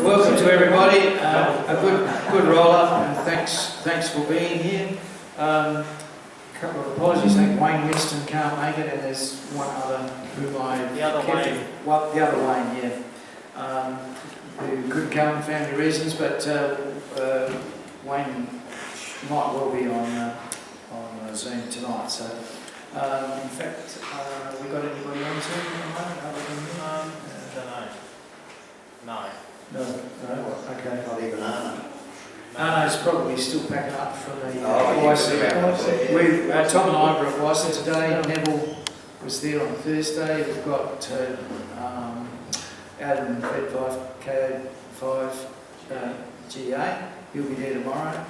Welcome to everybody. A good roll-up, and thanks for being here. A couple of apologies. I think Wayne Winston can't make it, and there's one other whom The other Wayne, who couldn't come for family reasons, but Wayne might well be on Zoom tonight. So, in fact, we got anybody on Zoom at the moment other than me? I don't know. No. No. Okay. Not even Anna. Anna's probably still packing up from the Yeah. Tom and I were at Wyson today. Neville was there on Thursday. We've got Adam VK5 GA. He'll be there tomorrow.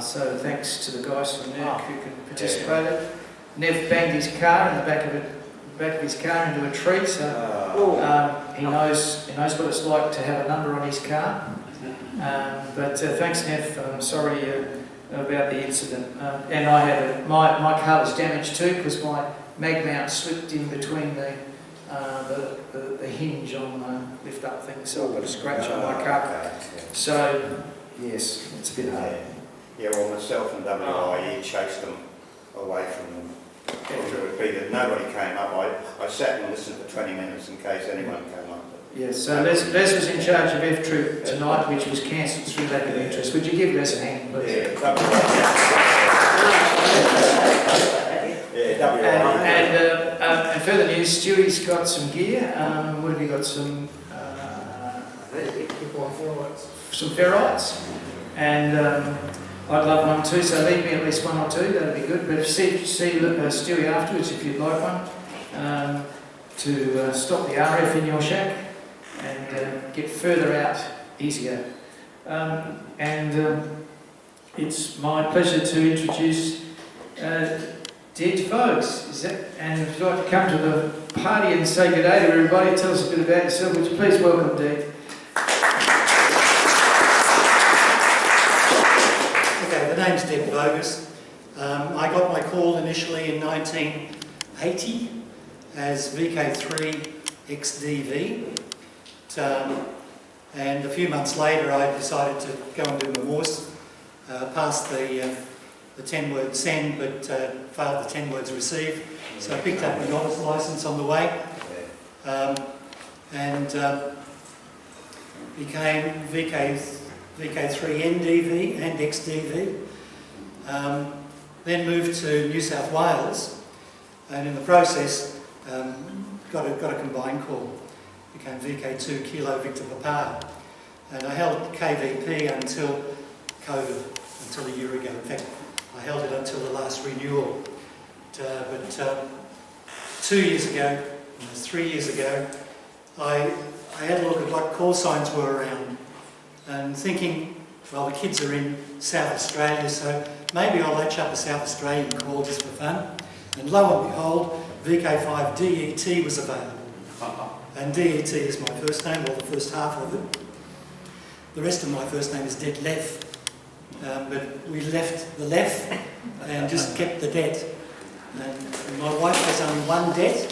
So thanks to the guys from NERC who can participate. Nev banged his car in the back of his car into a tree, so he knows what it's like to have a number on his car. But thanks, Nev. I'm sorry about the incident. And I had my car was damaged too because my mag mount slipped in between the hinge on the lift up thing, so I've got a scratch on my car. So yes, it's a bit hard. Yeah, well, myself and WIE chased them away from them. It would be that nobody came up. I sat and listened for 20 minutes in case anyone came up. Yes, so Les was in charge of F Troop tonight, which was cancelled through lack of interest. Would you give Les a hand, please? And further news, Stewie's got some gear. What have you got? Some ferrites. And I'd love one too, so leave me at least one or two, that'd be good. But see Stewie afterwards if you'd like one, to stop the RF in your shack and get further out easier. It's my pleasure to introduce Det folks. And if you'd like to come to the party and say good day to everybody, tell us a bit about yourself, would you please welcome Det. The name's Det VK5DET. I got my call initially in 1980 as VK3XDV, and a few months later I decided to go and do my Morse, passed the 10-word send but failed the 10 words receive, so I picked up my novice licence on the way and became VK3NDV and XDV. Then moved to New South Wales, and in the process got a combined call. Became VK2 Kilo Victor Papa, and I held KVP until COVID, until a year ago. In fact, I held it until the last renewal. But 2 years ago, almost 3 years ago, I had a look at what call signs were around, and thinking, well, the kids are in South Australia, so maybe I'll latch up a South Australian call just for fun. And lo and behold, VK5DET was available. And DET is my first name, or the first half of it. The rest of my first name is Det Lef. But we left the Lef and just kept the Det. And my wife has only one Det.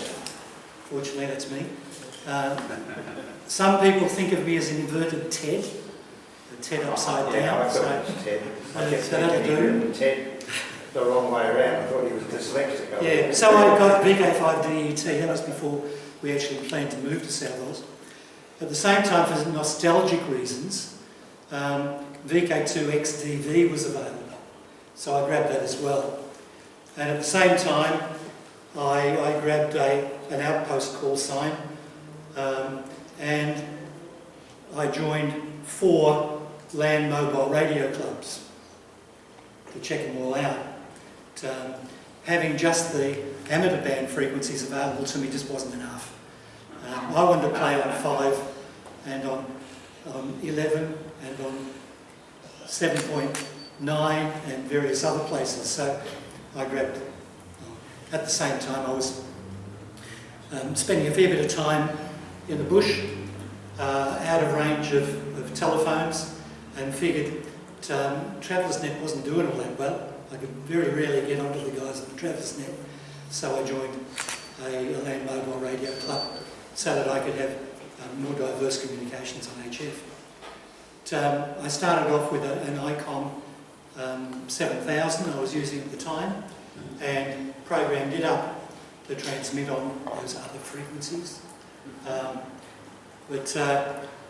Fortunately, that's me. Some people think of me as an inverted Ted. Ted upside down. I thought it was Ted. I kept thinking Ted the wrong way around. I thought he was dyslexic. Yeah, so I got VK5DET. That was before we actually planned to move to South Oz. At the same time, for nostalgic reasons, VK2XDV was available. So I grabbed that as well. And at the same time, I grabbed an outpost call sign and I joined 4 land mobile radio clubs to check them all out. Having just the amateur band frequencies available to me just wasn't enough. I wanted to play on 5 and on 11 and on 7.9 and various other places, so I grabbed. At the same time I was spending a fair bit of time in the bush, out of range of telephones, and figured Traveller's Net wasn't doing all that well. I could very rarely get onto the guys at the Traveller's Net, so I joined a land mobile radio club so that I could have more diverse communications on HF. I started off with an ICOM 7000 I was using at the time, and programmed it up to transmit on those other frequencies.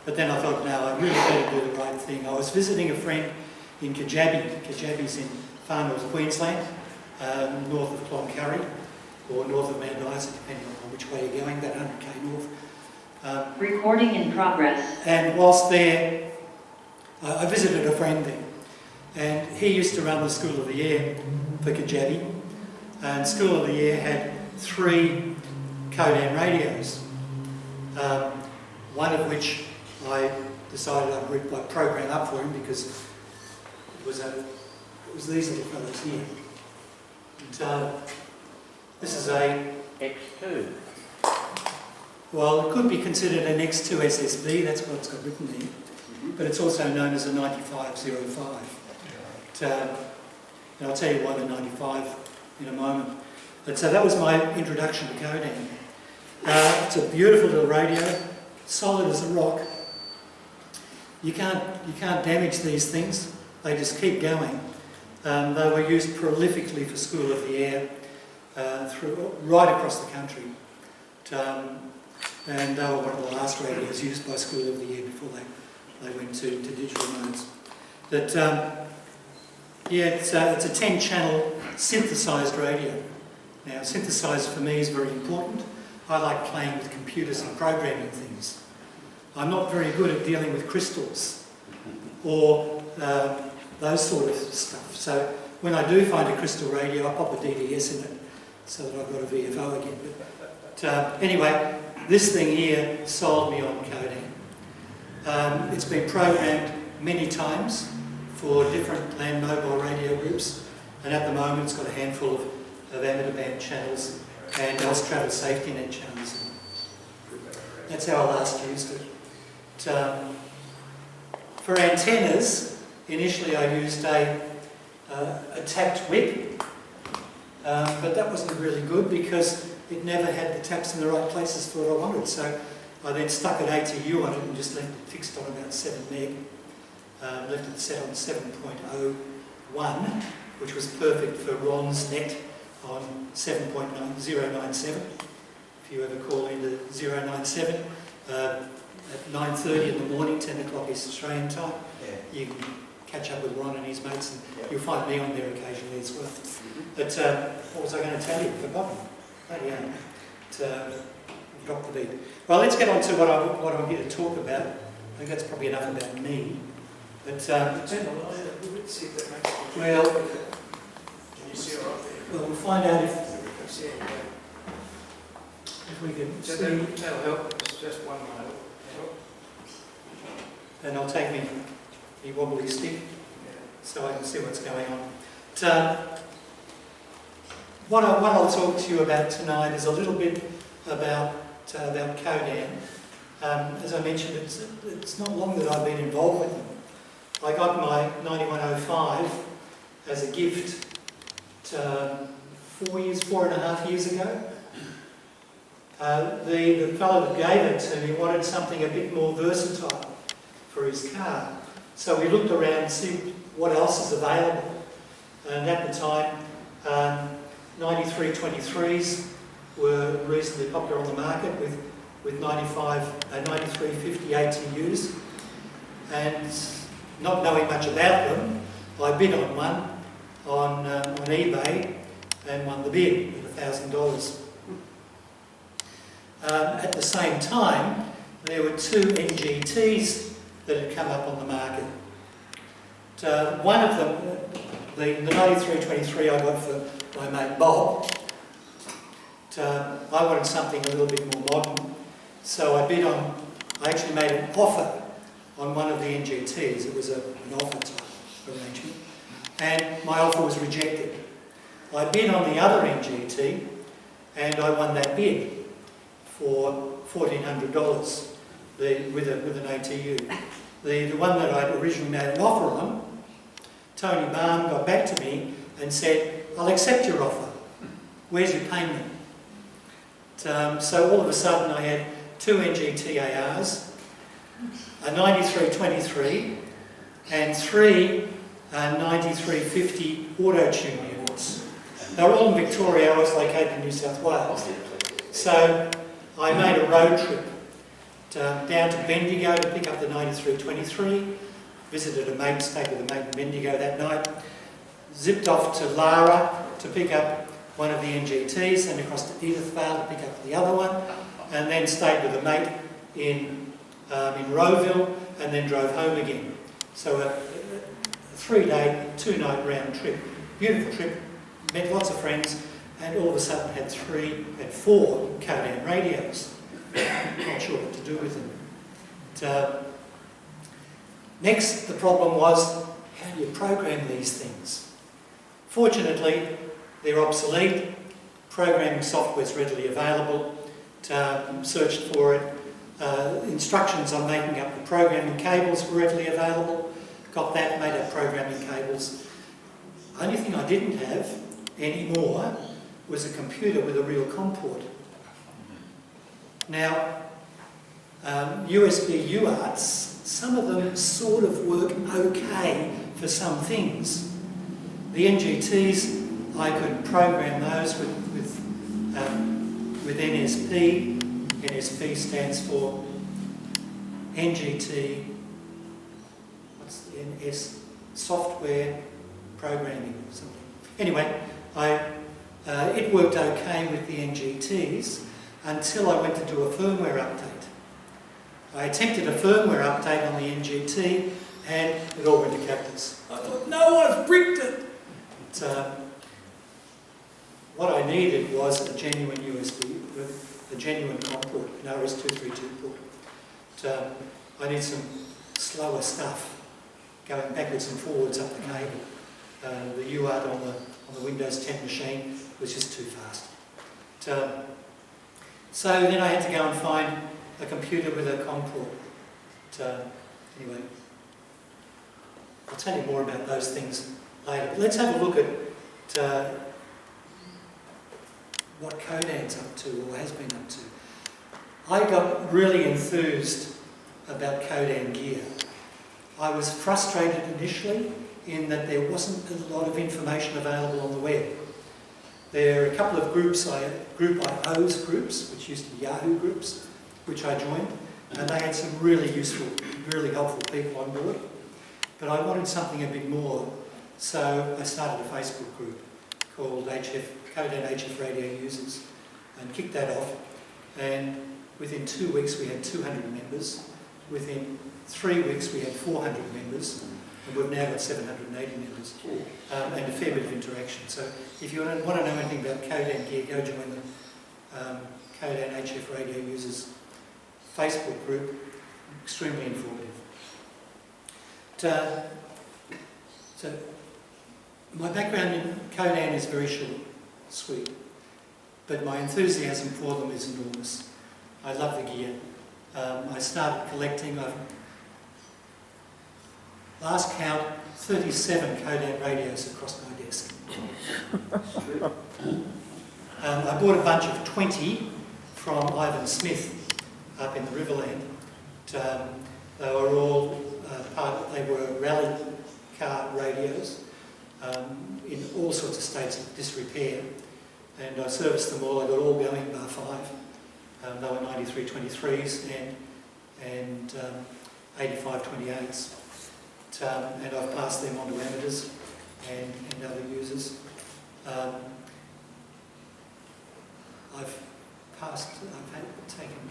But then I thought, no, I really better do the right thing. I was visiting a friend in Kajabi. Kajabi's in far north Queensland, north of Cloncurry, or north of Mount Isa, depending on which way you're going, about 100k north. Recording in progress. And whilst there, I visited a friend there, and he used to run the School of the Air for Kajabi, and School of the Air had 3 Codan radios, one of which I decided I'd program up for him because it was these little fellows here. And, this is a X2. Well, it could be considered an X2 SSB, that's what it's got written there, but it's also known as a 9505. And I'll tell you why the 95 in a moment. But so that was my introduction to Codan. It's a beautiful little radio, solid as a rock. You can't damage these things, they just keep going. They were used prolifically for School of the Air right across the country. And they were one of the last radios used by School of the Air before they went to digital modes. But yeah, it's a 10-channel synthesized radio. Now, synthesized for me is very important. I like playing with computers and programming things. I'm not very good at dealing with crystals or those sort of stuff. So when I do find a crystal radio, I pop a DDS in it so that I've got a VFO again. But anyway, this thing here sold me on Codan. It's been programmed many times for different land mobile radio groups, and at the moment it's got a handful of amateur band channels and Australia safety net channels. That's how I last used it. For antennas, initially I used a tapped whip, but that wasn't really good because it never had the taps in the right places for what I wanted. So I then stuck an ATU on it and just left it fixed on about 7 meg. Left it set on 7.01, which was perfect for Ron's net on 7.097. If you ever call into 097 at 9:30 in the morning, 10 o'clock East Australian time, you can catch up with Ron and his mates, and you'll find me on there occasionally as well. But what was I going to tell you? I've forgotten. Drop the beat. Well, let's get on to what I'm here to talk about. I think that's probably enough about me. But well, we'll find out if we can see. That'll help. It's just one mile. And I'll take me wobbly stick so I can see what's going on. What I'll talk to you about tonight is a little bit about Codan. As I mentioned, it's not long that I've been involved with them. I got my 9105 as a gift 4.5 years ago. The fellow that gave it to me wanted something a bit more versatile for his car. So we looked around to see what else is available. And at the time, 9323s were reasonably popular on the market with 9350 ATUs. And not knowing much about them, I bid on one on eBay and won the bid at $1,000. At the same time, there were 2 NGTs that had come up on the market. One of them, the 9323 I got for my mate Bob. I wanted something a little bit more modern, so I actually made an offer on one of the NGTs. It was an offer type arrangement, and my offer was rejected. I bid on the other NGT, and I won that bid for $1,400 with an ATU. The one that I'd originally made an offer on, Tony Baum got back to me and said, "I'll accept your offer. Where's your payment?" So all of a sudden I had 2 NGT ARs, a 9323 and 3 9350 auto-tune units. They're all in Victoria. I was located in New South Wales. So I made a road trip down to Bendigo to pick up the 9323, visited a mate, stayed with a mate in Bendigo that night, zipped off to Lara to pick up one of the NGTs, and across to Edithvale to pick up the other one, and then stayed with a mate in Rowville, and then drove home again. So a 3-day, 2-night round trip. Beautiful trip, met lots of friends, and all of a sudden had 4 Codan radios. Not sure what to do with them. Next, the problem was, how do you program these things? Fortunately, they're obsolete. Programming software is readily available. Searched for it. Instructions on making up the programming cables were readily available. Got that, made up programming cables. Only thing I didn't have anymore was a computer with a real COM port. Now, USB UARTs, some of them sort of work okay for some things. The NGTs, I could program those with NSP. NSP stands for NGT, what's the NS? Software Programming or something. Anyway, it worked okay with the NGTs until I went to do a firmware update. I attempted a firmware update on the NGT and it all went to cactus. I thought, no, I've bricked it! What I needed was a genuine USB, a genuine COM port, an RS-232 port. I need some slower stuff, going backwards and forwards up the cable. The UART on the Windows 10 machine was just too fast. So then I had to go and find a computer with a COM port. Anyway, I'll tell you more about those things later. But let's have a look at what Codan's up to, or has been up to. I got really enthused about Codan gear. I was frustrated initially in that there wasn't a lot of information available on the web. There are a couple of groups, Group IO's groups, which used to be Yahoo groups, which I joined, and they had some really useful, really helpful people on board. But I wanted something a bit more, so I started a Facebook group called Codan HF Radio Users, and kicked that off. And within 2 weeks we had 200 members. Within 3 weeks we had 400 members, and we've now got 780 members, and a fair bit of interaction. So if you want to know anything about Codan gear, go join the Codan HF Radio Users Facebook group. Extremely informative. So my background in Codan is very short, sweet, but my enthusiasm for them is enormous. I love the gear. I started collecting. Last count, 37 Codan radios across my desk. I bought a bunch of 20 from Ivan Smith up in the Riverland. They were all they were rally car radios in all sorts of states of disrepair, and I serviced them all. I got all going bar 5. They were 9323s and 8528s. And I've passed them on to amateurs and other users. I've taken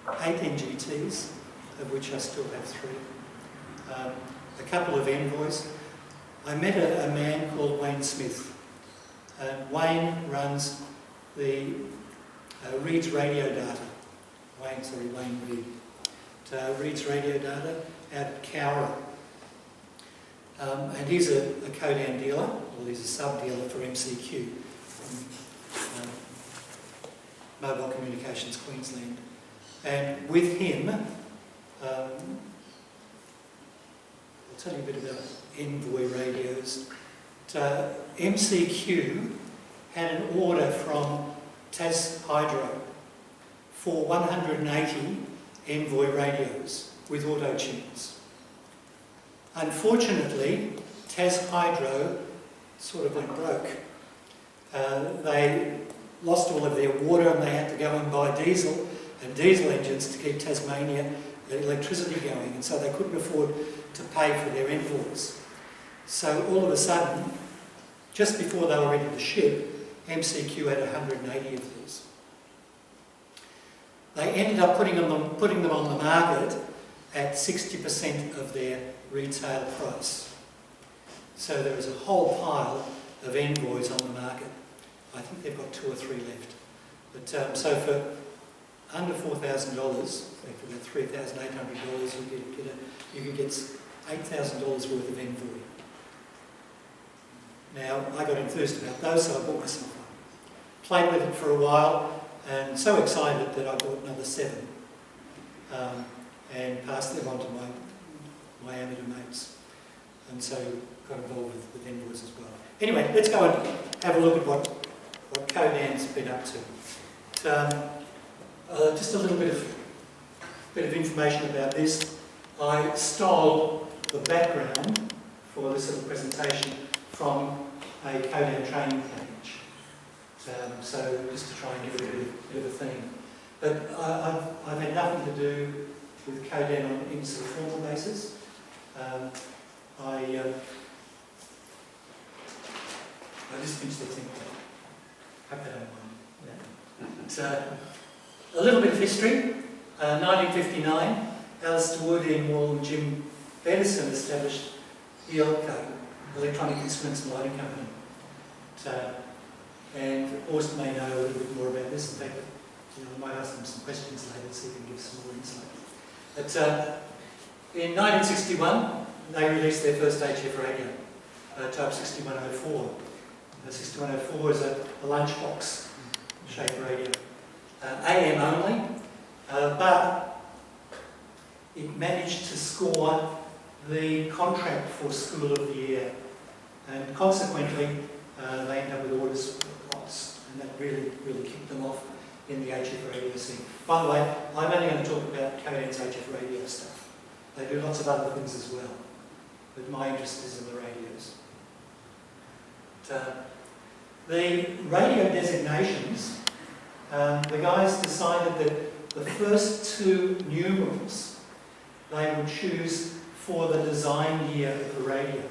8 NGTs, of which I still have 3. A couple of Envoys. I met a man called Wayne Smith. Wayne runs the Reed's radio data. Wayne Reed. Reed's radio data out at Cowra. And he's a Codan dealer, or he's a sub-dealer for MCQ, Mobile Communications Queensland. And with him, I'll tell you a bit about Envoy Radios. MCQ had an order from Tas Hydro for 180 Envoy radios with auto-tunes. Unfortunately, Tas Hydro sort of went broke. They lost all of their water and they had to go and buy diesel and diesel engines to keep Tasmania electricity going, and so they couldn't afford to pay for their envoys. So all of a sudden, just before they were ready to ship, MCQ had 180 of these. They ended up putting them on the market at 60% of their retail price. So there was a whole pile of Envoys on the market. I think they've got 2 or 3 left. But so for under $4,000, for about $3,800, you can get $8,000 worth of Envoy. Now, I got enthused about those, so I bought myself one. Played with it for a while, and so excited that I bought another 7 and passed them on to my amateur mates. And so got involved with Envoys as well. Anyway, let's go and have a look at what Codan's been up to. Just a little bit of information about this. I stole the background for this little presentation from a Codan training page. So just to try and give it a bit of a theme. But I've had nothing to do with Codan on any sort of formal basis. I just finished the template. Hope they don't mind. Yeah. A little bit of history. 1959, Alistair Wood, Ian Wall and Jim Benison established ELCO, Electronic Instruments and Lighting Company. And Austin may know a little bit more about this. In fact, I might ask them some questions later to see if we can give some more insight. But in 1961, they released their first HF radio, type 6104. The 6104 is a lunchbox shaped radio. AM only, but it managed to score the contract for School of the Year, and consequently they ended up with orders for lots, and that really kicked them off in the HF radio scene. By the way, I'm only going to talk about Codan's HF radio stuff. They do lots of other things as well, but my interest is in the radios. The radio designations, the guys decided that the first 2 numerals they would choose for the design year of the radio,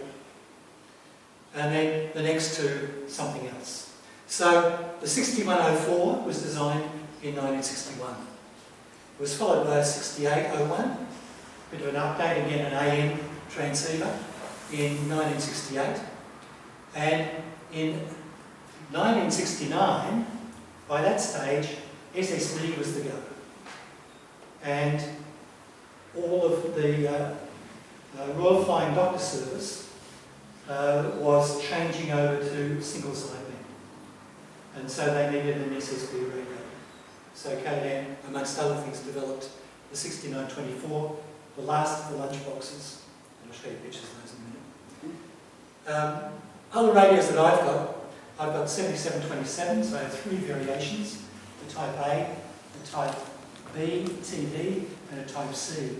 and then the next 2 something else. So the 6104 was designed in 1961. It was followed by a 6801, a bit of an update, again an AM transceiver, in 1968. And in 1969, by that stage, SSB was the go. And all of the Royal Flying Doctor Service was changing over to single sideband. And so they needed an SSB radio. So Codan, amongst other things, developed the 6924, the last of the lunchboxes. And I'll show you pictures of those in a minute. Other radios that I've got 7727, so I have 3 variations, the Type A, the Type B, TD, and a Type C.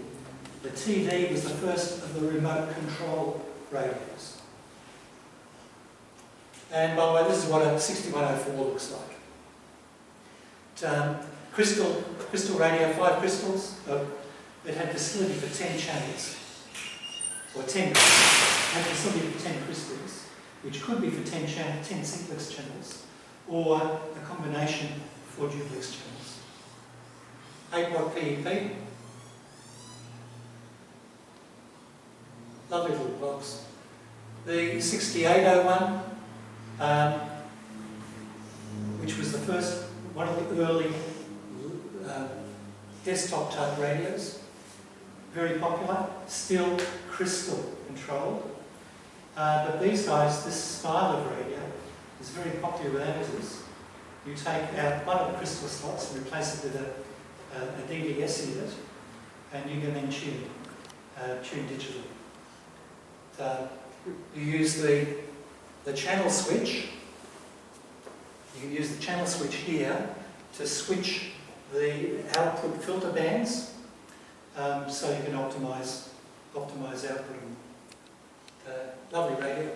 The TD was the first of the remote control radios. And by the way, this is what a 6104 looks like. Crystal radio, 5 crystals. It had facility for 10 channels, or 10, and facility for 10 crystals, which could be for 10 simplex channels, or a combination for duplex channels. 8-watt PEP. Lovely little box. The 6801, which was the first, one of the early desktop type radios. Very popular, still crystal controlled. But these guys, this style of radio is very popular with amateurs. You take out one of the crystal slots and replace it with a DDS unit, and you can then tune digitally. You use the channel switch. You can use the channel switch here to switch the output filter bands, so you can optimize output Lovely radio.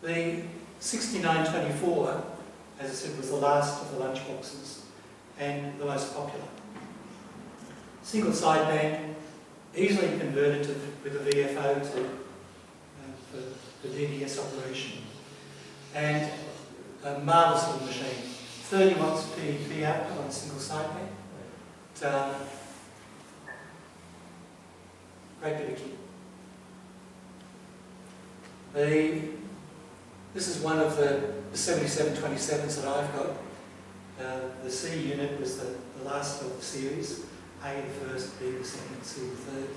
The 6924, as I said, was the last of the lunchboxes and the most popular. Single sideband, easily converted with a VFO for the DDS operation. And a marvellous little machine. 30 watts PEP output on a single sideband. Great bit of kit. This is one of the 7727s that I've got. The C unit was the last of the series. A the first, B the second, C the third.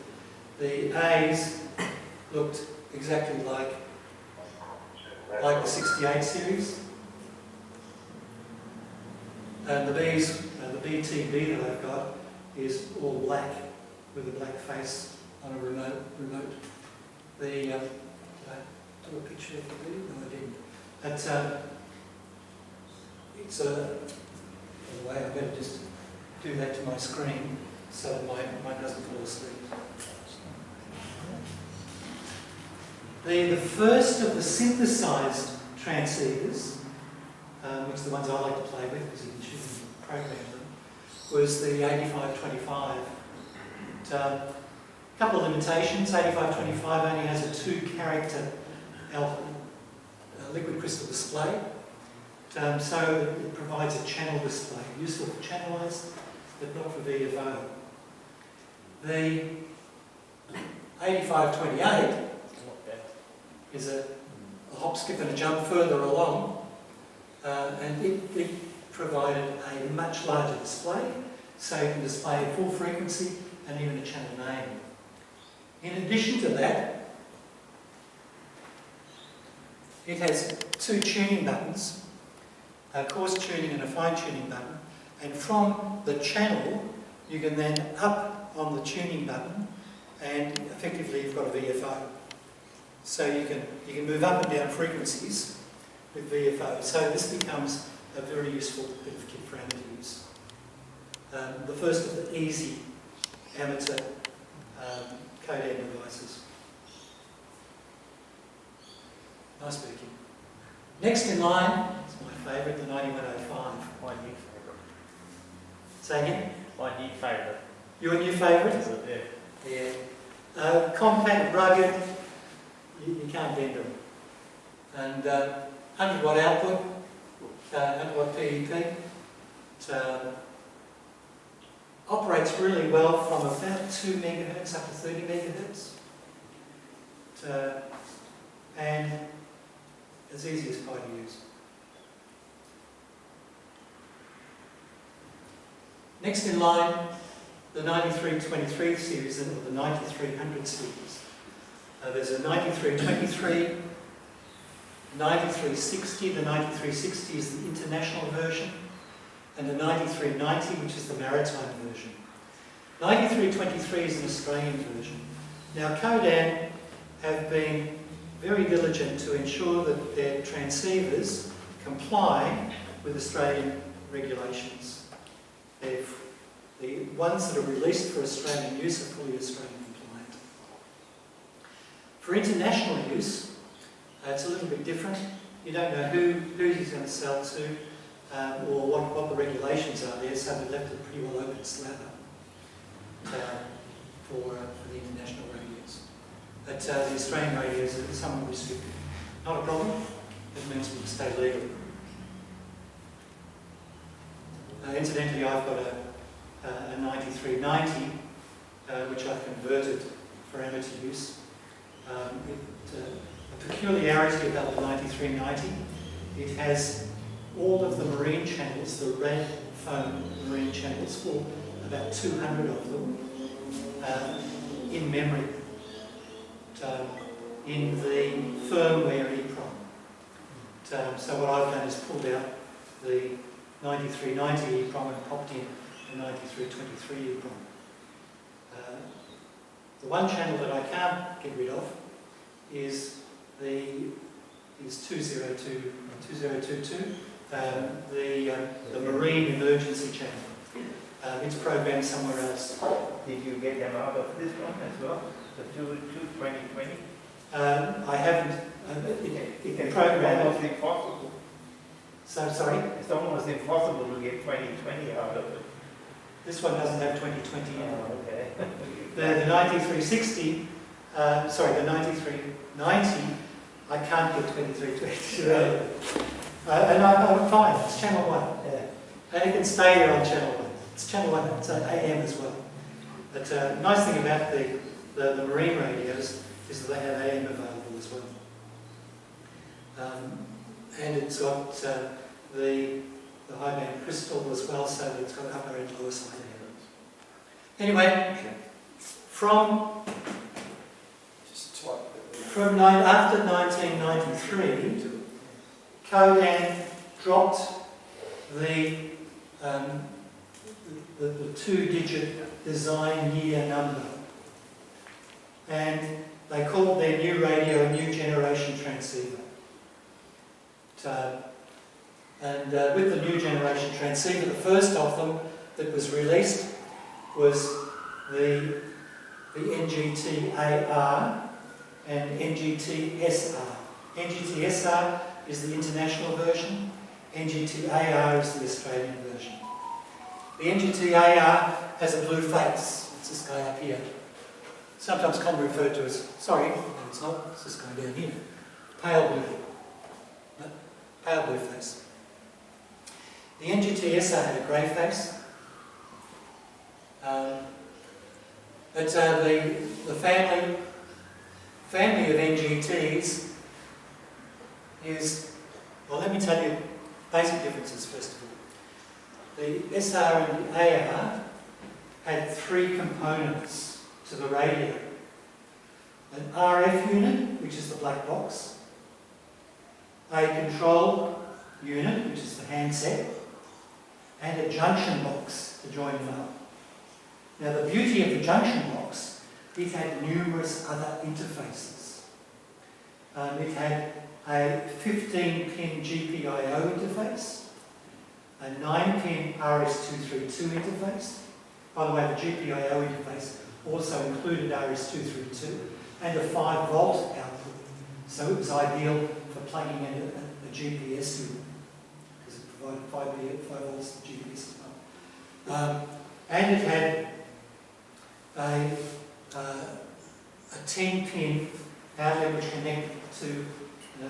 The A's looked exactly like the 68 series. And the B's, the BTB that I've got is all black with a black face on a remote. Did I do a picture of the B? No, I didn't. But it's a way I better just do that to my screen so that mine doesn't fall asleep. The first of the synthesized transceivers, which are the ones I like to play with because you can choose and program them, was the 8525. A couple of limitations. 8525 only has a 2-character liquid crystal display, so it provides a channel display, useful for channelized, but not for VFO. The 8528 is a hop, skip and a jump further along, and it provided a much larger display, so you can display a full frequency and even a channel name. In addition to that, it has 2 tuning buttons, a coarse tuning and a fine tuning button, and from the channel you can then up on the tuning button and effectively you've got a VFO. So you can move up and down frequencies with VFO. So this becomes a very useful bit of kit for amateur use. The first of the easy amateur Codan devices. Nice bit of kit. Next in line, it's my favourite, the 9105. My new favourite. Say again? My new favourite. Your new favourite? Is it? Yeah. Compact, rugged, you can't bend them. And 100 watt output, 100 watt PEP. It operates really well from about 2 megahertz up to 30 megahertz. And as easy as pie to use. Next in line, the 9323 series and the 9300 series. There's a 9323, 9360. The 9360 is the international version, and the 9390, which is the maritime version. 9323 is an Australian version. Now, Codan have been very diligent to ensure that their transceivers comply with Australian regulations. The ones that are released for Australian use are fully Australian compliant. For international use, it's a little bit different. You don't know who he's going to sell to or what the regulations are there, so we left it pretty well open slather for the international radios. But the Australian radios are somewhat restricted. Not a problem, it means we can stay legal. Incidentally, I've got a 9390, which I've converted for amateur use. A peculiarity about the 9390, it has all of the marine channels, the red foam marine channels, or about 200 of them, in memory, in the firmware EEPROM. So what I've done is pulled out the 9390 EEPROM and popped in the 9323 EEPROM. The one channel that I can't get rid of is 202 and 2022, the marine emergency channel. It's programmed somewhere else. Did you get them out of this one as well? The 2020? I haven't. It's Program. almost impossible. So sorry. It's almost impossible to get 2020 out of it. This one doesn't have 2020 in it. Oh, okay. The 9360, the 9390, I can't get 2320. And I'm fine, it's channel 1. Yeah. And it can stay here on channel 1. It's channel 1, it's AM as well. But the nice thing about the marine radios is that they have AM available as well. And it's got the high band crystal as well, so it's got upper and lower side Anyway, after 1993, Codan dropped the two-digit design year number, and they called their new radio a new generation transceiver. With the new generation transceiver, the first of them that was released was the NGT-AR and NGT-SR. NGT-SR is the international version, NGT-AR is the Australian version. The NGT-AR has a blue face, it's this guy up here. Sometimes commonly referred to as, sorry, no it's not, it's this guy down here. Pale blue. No, pale blue face. The NGT-SR had a grey face. But the family of NGTs is, well, let me tell you basic differences first of all. The SR and the AR had three components to the radio. An RF unit, which is the black box, a control unit, which is the handset, and a junction box to join them up. Now the beauty of the junction box, it had numerous other interfaces. It had a 15-pin GPIO interface, a 9-pin RS-232 interface. By the way, the GPIO interface also included RS-232 and a 5-volt output. So it was ideal for plugging in a GPS unit because it provided 5 volts to GPS as well. And it had a 10-pin outlet which connected to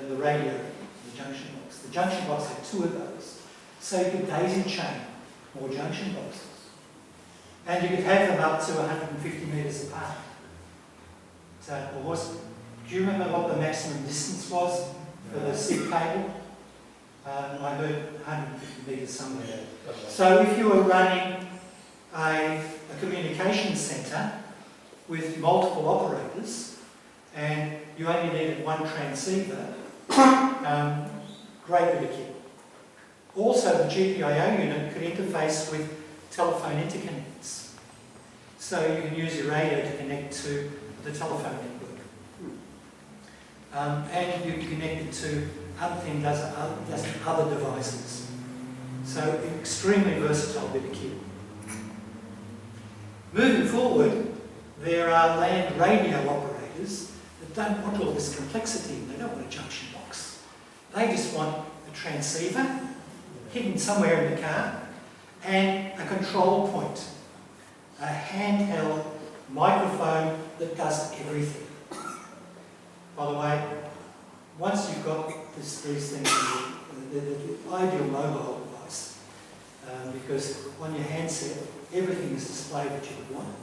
the radio, the junction box. The junction box had two of those, so you could daisy chain more junction boxes. And you could have them up to 150 metres apart. So, do you remember what the maximum distance was for the SIG cable? I heard 150 metres somewhere. So if you were running a communications centre with multiple operators and you only needed one transceiver, great bit of kit. Also, the GPIO unit could interface with telephone interconnects. So you can use your radio to connect to the telephone network. And you can connect it to other devices. So extremely versatile bit of kit. Moving forward, there are land radio operators that don't want all this complexity. They don't want a junction box. They just want a transceiver hidden somewhere in the car and a control point, a handheld microphone that does everything. By the way, once you've got these things, the ideal mobile device, because on your handset, everything is displayed that you would want.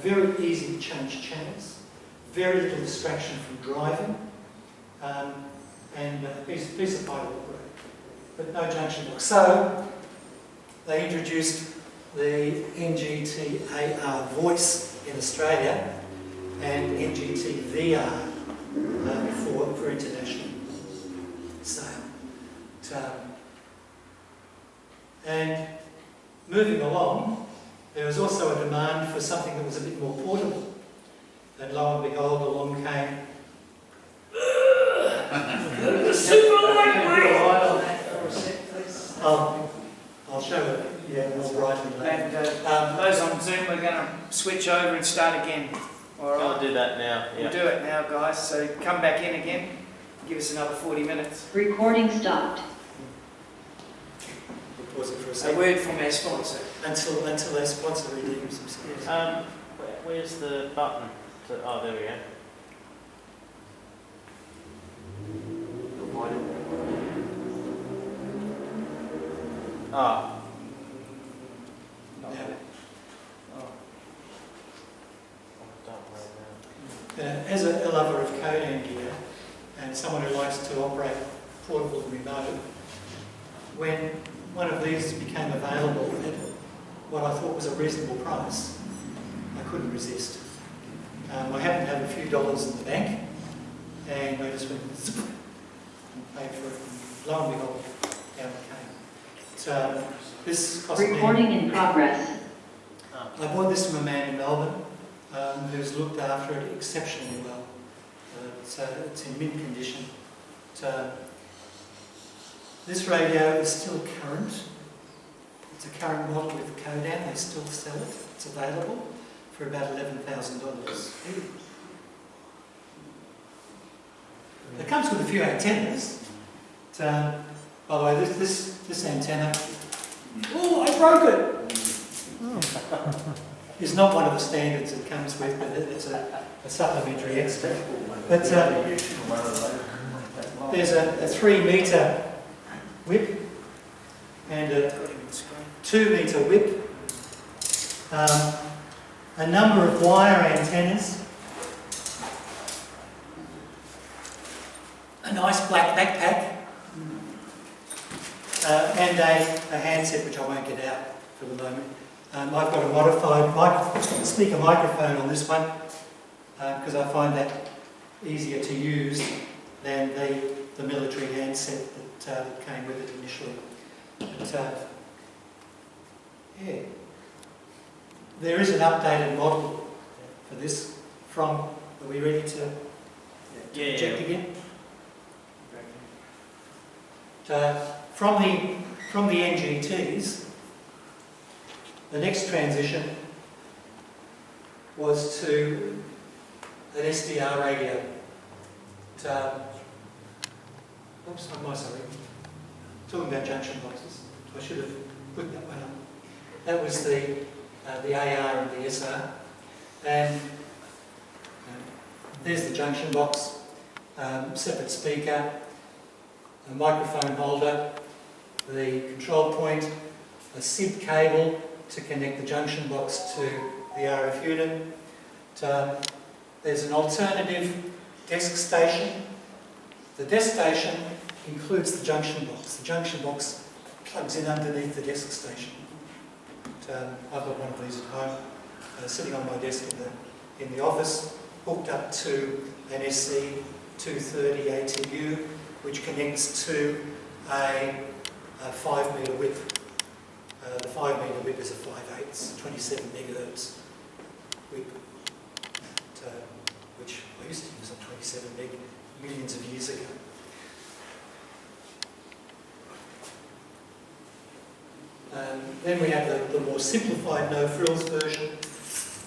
Very easy to change channels, very little distraction from driving, and a piece of vital operator, but no junction box. So they introduced the NGT-AR voice in Australia and NGT-VR for international sale. And moving along, there was also a demand for something that was a bit more portable. And lo and behold, along came the super lightweight! I'll show it. Yeah, more brightly later. And those on Zoom, we're going to switch over and start again. All right. I'll do that now. We'll Yeah. do it now, guys. So come back in again. Give us another 40 minutes. Recording stopped. We'll pause it for a A second. word from our sponsor. Until our sponsor redeems themselves. Where's the button? Oh, there we go. Ah. Now, as a lover of Codan gear and someone who likes to operate portable and remote, when one of these became available at what I thought was a reasonable price, I couldn't resist. I happened to have a few dollars in the bank, and I just went and paid for it. And lo and behold, out it came. So this cost me. Recording in progress. I bought this from a man in Melbourne who's looked after it exceptionally well. It's in mint condition. This radio is still current. It's a current model with Codan. They still sell it. It's available for about $11,000. It comes with a few antennas. By the way, this antenna. Oh, I broke it! It's not one of the standards it comes with, but it's a supplementary extra. But there's a 3 metre whip and a 2 metre whip, a number of wire antennas, a nice black backpack, and a handset which I won't get out for the moment. I've got a modified speaker microphone on this one because I find that easier to use than the military handset that came with it initially. But, yeah, there is an updated model for this from. Are we ready to project again? From the NGTs. The next transition was to an SDR radio. Oops, I'm sorry. Talking about junction boxes. I should have put that one up. That was the AR and the SR. And there's the junction box, separate speaker, a microphone holder, the control point, a SIB cable to connect the junction box to the RF unit. There's an alternative desk station. The desk station includes the junction box. The junction box plugs in underneath the desk station. I've got one of these at home, sitting on my desk in the office, hooked up to an SC230 ATU, which connects to a 5 metre whip. The 5 metre whip is a 5/8, 27 megahertz whip, which I used to use on 27 meg millions of years ago. Then we have the more simplified no-frills version,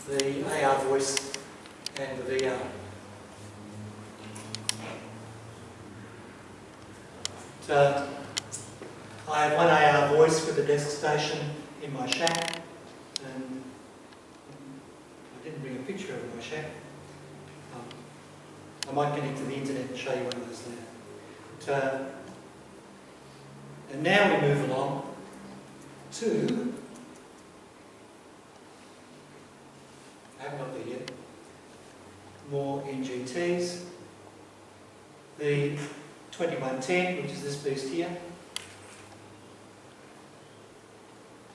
the AR voice and the VR. I have one AR voice with a desk station in my shack, and I didn't bring a picture of my shack. I might connect to the internet and show you one of those later. And now we move along to, I haven't got there yet, more NGTs. The 2110, which is this beast here.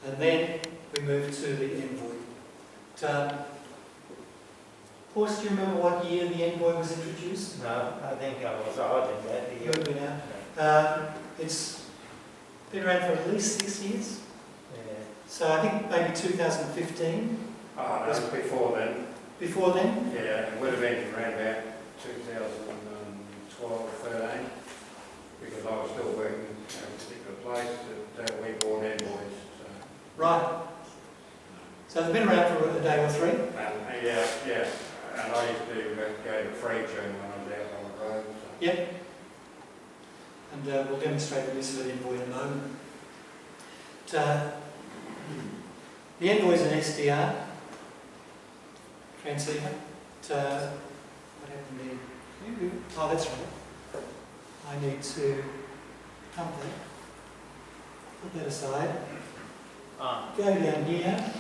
And then we move to the Envoy. Horst, do you remember what year the Envoy was introduced? No, I think I was odd in that You year. would be now. It's been around for at least 6 years. Yeah. So I think maybe 2015. Oh, that's before then. Before then? Yeah, it would have been around about 2012 or 13, because I was still working at a particular place that we bought Envoys. Right. So they've been around for a day or three? Yeah. And I used to go to free tune when I was out on the road. So. Yep. And we'll demonstrate the use of an Envoy in a moment. The Envoy is an SDR transceiver. What happened there? Oh, that's right. I need to dump that. Put that aside. Go down here.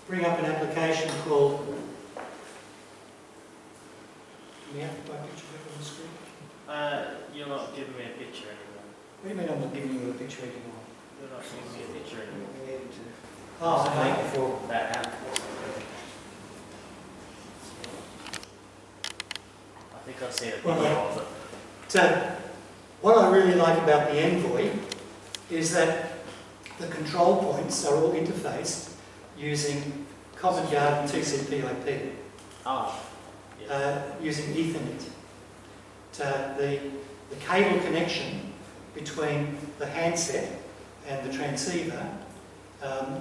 Bring up an application called. Do we have to put a picture back on the screen? You're not giving me a picture anymore. What do you mean I'm not giving you a picture anymore? You're not giving me a picture anymore. We needed to. Oh, okay. Before. That app. I think I've seen a video of it. So, what I really like about the Envoy is that the control points are all interfaced using Common Garden TCP/IP, using Ethernet. The cable connection between the handset and the transceiver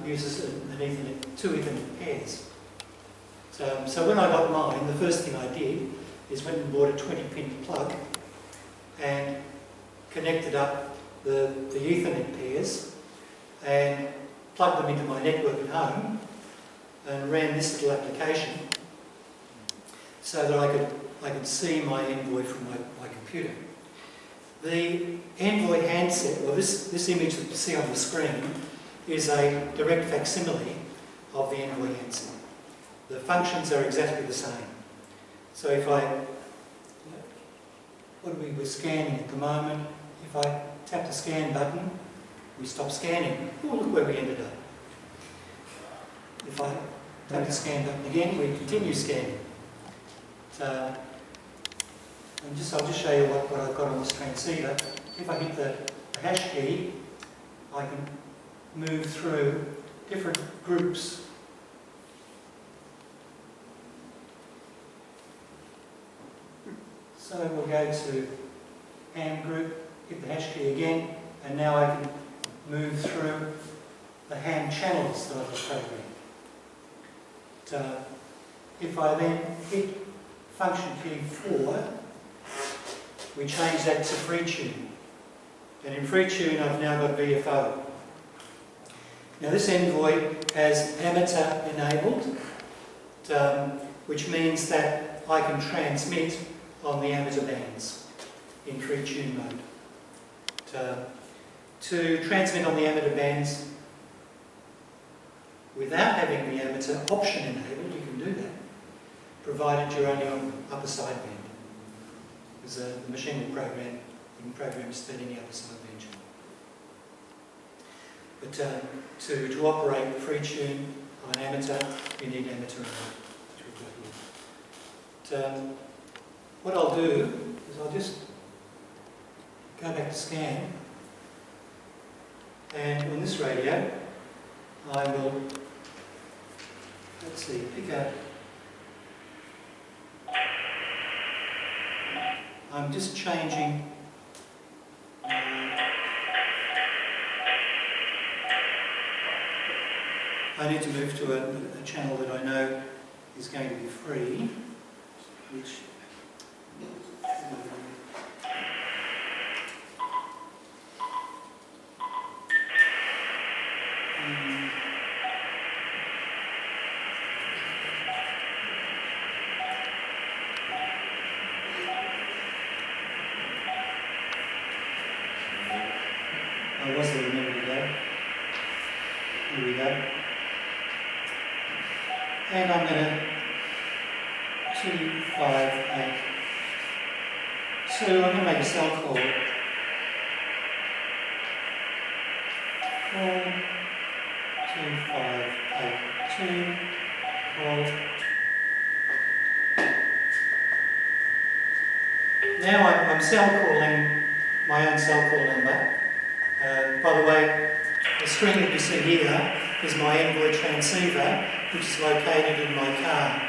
uses an Ethernet, two Ethernet pairs. So when I got mine, the first thing I did is went and bought a 20-pin plug and connected up the Ethernet pairs and plugged them into my network at home and ran this little application so that I could see my Envoy from my computer. The Envoy handset, well this image that you see on the screen is a direct facsimile of the Envoy handset. The functions are exactly the same. So if we're scanning at the moment, if I tap the scan button, we stop scanning. Oh, look where we ended up. If I tap the scan button again, we continue scanning. So, I'll just show you what I've got on this transceiver. If I hit the hash key, I can move through different groups. So we'll go to ham group, hit the hash key again, and now I can move through the ham channels that I've programmed. If I then hit function key 4, we change that to free tune. And in free tune I've now got VFO. Now this Envoy has amateur enabled, which means that I can transmit on the amateur bands in free tune mode. To transmit on the amateur bands without having the amateur option enabled, you can do that, provided you're only on upper sideband. Because the machine will program, you can program to set any upper sideband channel. But to operate free tune on amateur, you need amateur enabled. What I'll do is I'll just go back to scan, and on this radio I will, let's see, pick up, I'm just changing I need to move to a channel that I know is going to be free, which I was there a minute ago. Here we go. And I'm going to 258. So I'm going to make a cell call. 42582 call. Now I'm cell calling my own cell call number. By the way, the screen that you see here is my Envoy transceiver, which is located in my car,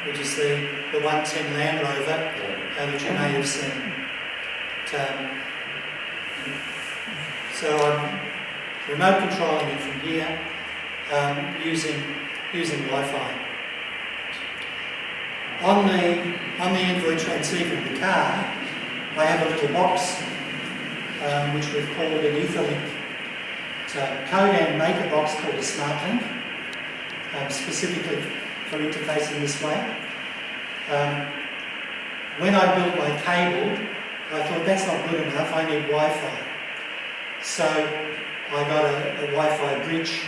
which is the 110 Land Rover that you may have seen. So I'm remote controlling it from here using Wi-Fi. On the Envoy transceiver in the car, I have a little box which we've called an Etherlink. So Codan make a box called a SmartLink, specifically for interfacing this way. When I built my cable, I thought that's not good enough, I need Wi-Fi. So I got a Wi-Fi bridge,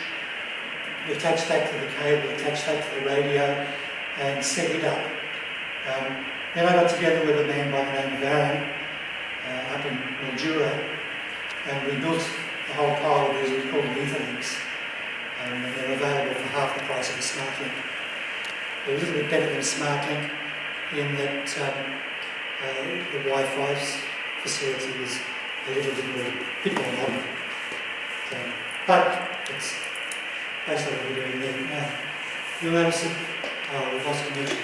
attached that to the cable, attached that to the radio, and set it up. Then I got together with a man by the name of Aaron up in Mildura, and we built a whole pile of these we call them Etherlinks, and they're available for half the price of a SmartLink. They're a little bit better than a SmartLink in that the Wi-Fi facility is a little bit more modern. But it's basically what we're doing there. Now, you'll notice that, we've lost connection.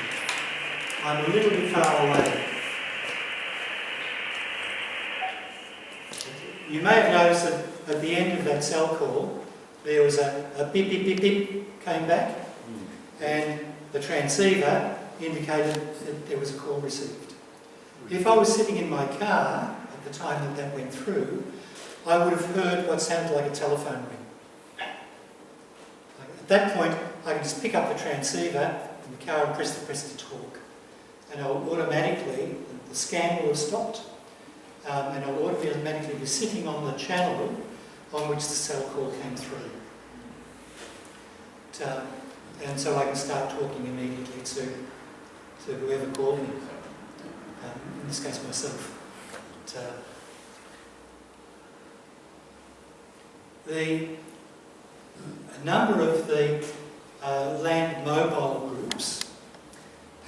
I'm a little bit far away. You may have noticed that at the end of that cell call, there was a beep, beep, beep, beep came back, and the transceiver indicated that there was a call received. If I was sitting in my car at the time that that went through, I would have heard what sounded like a telephone ring. At that point, I can just pick up the transceiver in the car and press to talk. And I'll automatically, the scan will have stopped, and I'll automatically be sitting on the channel on which the cell call came through. And so I can start talking immediately to whoever called me, in this case myself. A number of the land mobile groups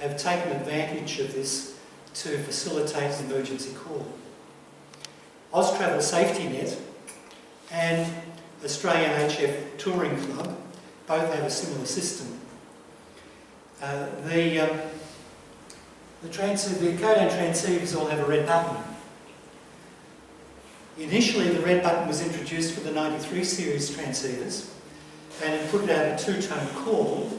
have taken advantage of this to facilitate an emergency call. Austravel Safety Net and Australian HF Touring Club both have a similar system. The Codan transceivers all have a red button. Initially, the red button was introduced with the 93 series transceivers, and it put out a two-tone call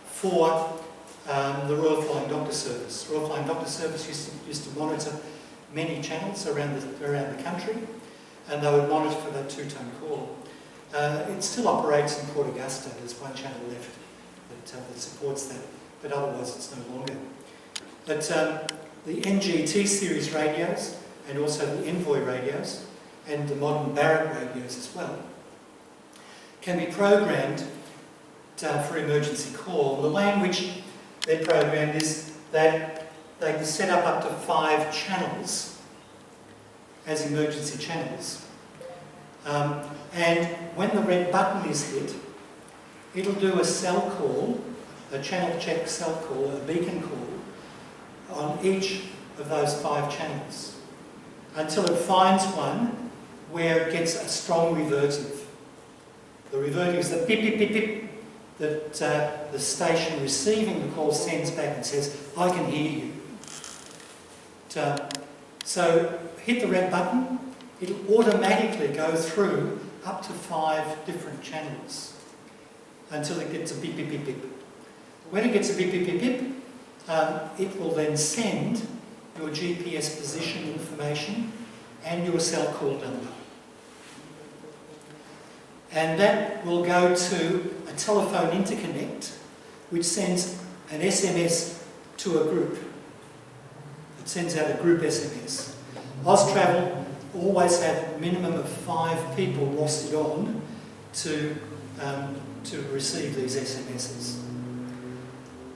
for the Royal Flying Doctor Service. Royal Flying Doctor Service used to monitor many channels around the country, and they would monitor for that two-tone call. It still operates in Port Augusta. There's one channel left that supports that, but otherwise it's no longer. But the NGT series radios, and also the Envoy Radios, and the modern Barrett radios as well, can be programmed for emergency call. The way in which they're programmed is that they can set up to 5 channels as emergency channels. And when the red button is hit, it'll do a cell call, a channel check cell call, a beacon call, on each of those 5 channels, until it finds one where it gets a strong revertive. The revertive is the beep, beep, beep, beep that the station receiving the call sends back and says, I can hear you. So hit the red button, it'll automatically go through up to 5 different channels until it gets a beep, beep, beep, beep. When it gets a beep, beep, beep, beep, it will then send your GPS position information and your cell call number. And that will go to a telephone interconnect which sends an SMS to a group. It sends out a group SMS. Austravel always have a minimum of 5 people rostered on to receive these SMSs.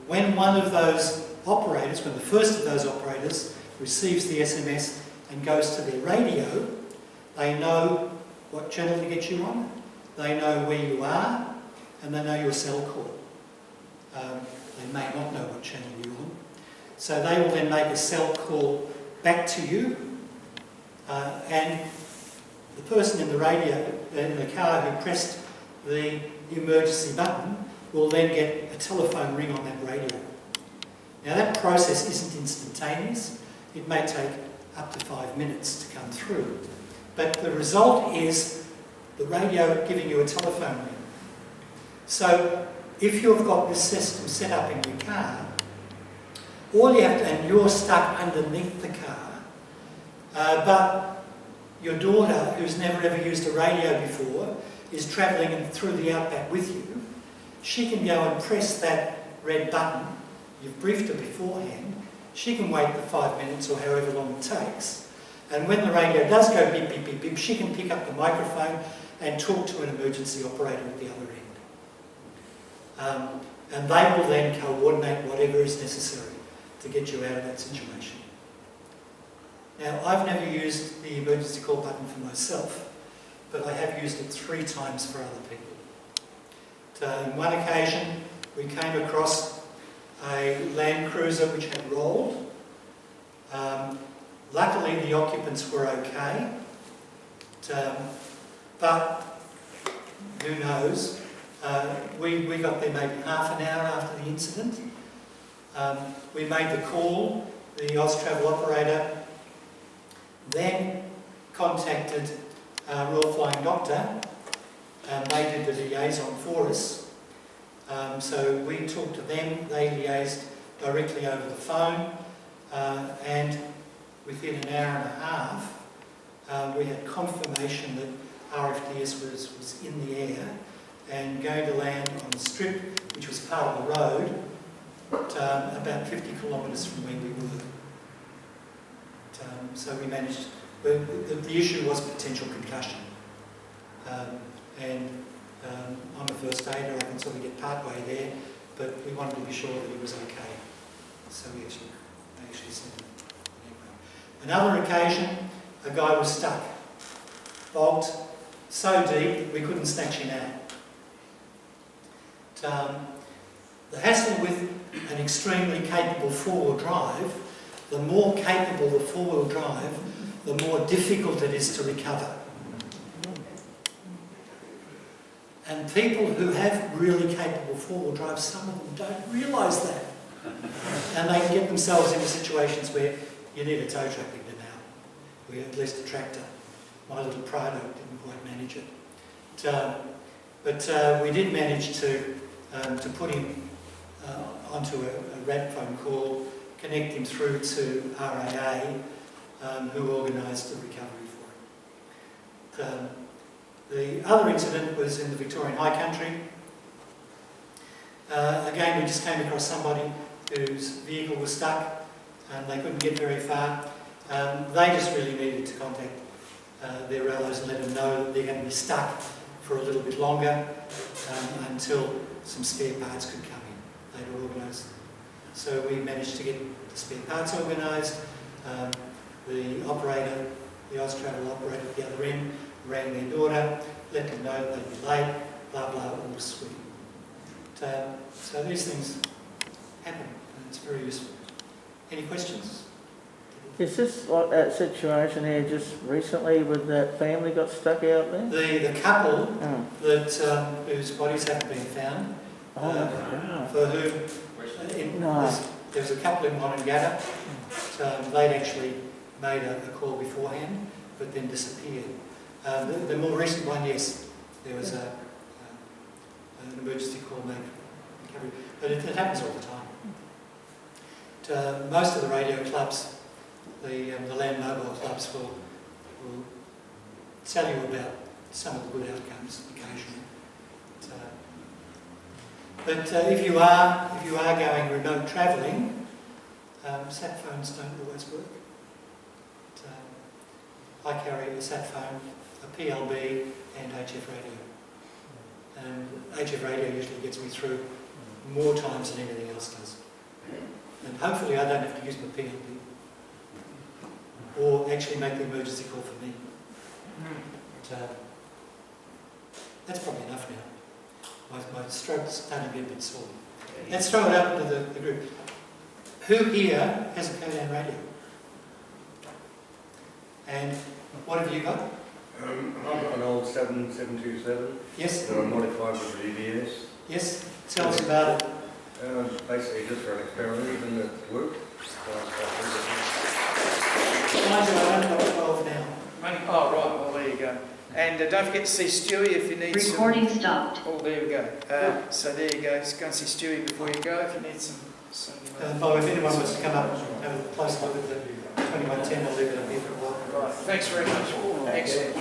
When one of those operators, when the first of those operators receives the SMS and goes to their radio, they know what channel to get you on, they know where you are, and they know your cell call. They may not know what channel you're on. So they will then make a cell call back to you, and the person in the radio, in the car who pressed the emergency button, will then get a telephone ring on that radio. Now that process isn't instantaneous. It may take up to 5 minutes to come through. But the result is the radio giving you a telephone ring. So if you've got this system set up in your car, All you have to, and you're stuck underneath the car, but your daughter, who's never ever used a radio before, is travelling through the outback with you. She can go and press that red button. You've briefed her beforehand. She can wait the 5 minutes or however long it takes. And when the radio does go beep, beep, beep, beep, she can pick up the microphone and talk to an emergency operator at the other end. And they will then coordinate whatever is necessary to get you out of that situation. Now, I've never used the emergency call button for myself, but I have used it 3 times for other people. On one occasion, we came across a Land Cruiser which had rolled. Luckily, the occupants were okay, but who knows? We got there maybe half an hour after the incident. We made the call. The Austravel operator then contacted Royal Flying Doctor, and they did the liaison for us. So we talked to them, they liaised directly over the phone, and within an hour and a half, we had confirmation that RFDS was in the air and going to land on the strip, which was part of the road, about 50 kilometres from where we were. So we managed, the issue was potential concussion. And I'm a first aider, I can sort of get part way there, but we wanted to be sure that he was okay. So we actually sent him anyway. Another occasion, a guy was stuck, bogged so deep that we couldn't snatch him out. The hassle with an extremely capable four-wheel drive, the more capable the four-wheel drive, the more difficult it is to recover. And people who have really capable four-wheel drive, some of them don't realise that. And they can get themselves into situations where you need a tow truck to get out. We at least a tractor. My little Prado didn't quite manage it. But we did manage to put him onto a RAD phone call, connect him through to RAA, who organised the recovery for him. The other incident was in the Victorian High Country. Again, we just came across somebody whose vehicle was stuck and they couldn't get very far. They just really needed to contact their relatives and let them know that they're going to be stuck for a little bit longer until some spare parts could come in. They'd organised. So we managed to get the spare parts organised. The operator, the Austravel operator at the other end, rang their daughter, let them know that they'd be late, blah, blah, all sweet. So these things happen, and it's very useful. Any questions? Is this like that situation here just recently with that family got stuck out there? The couple that whose bodies haven't been found, for whom there was a couple in Wonnangata. They'd actually made a call beforehand, but then disappeared. The more recent one, yes, there was an emergency call made for recovery, but it happens all the time. Most of the radio clubs, the land mobile clubs, will tell you about some of the good outcomes occasionally. But if you are going remote travelling, sat phones don't always work. I carry a sat phone, a PLB and HF radio. And HF radio usually gets me through more times than anything else does. And hopefully I don't have to use my PLB or actually make the emergency call for me. But, that's probably enough now. My throat's starting to be a bit sore. Let's throw it up to the group. Who here has a Codan radio? And what have you got? I've got an old 7727. Yes? That I modified with VDS. Yes? Tell us about it. Basically just for an experiment and it worked. Mind you, I've only got 12 now. Oh, right, well, there you go. And don't forget to see Stewie if you need some... Recording stopped. Oh, there we go. So there you go. Just go and see Stewie before you go if you need some... By if anyone wants to come up and have a close look at the 2110, I'll leave it up here for a while. Right. Thanks very much. Excellent.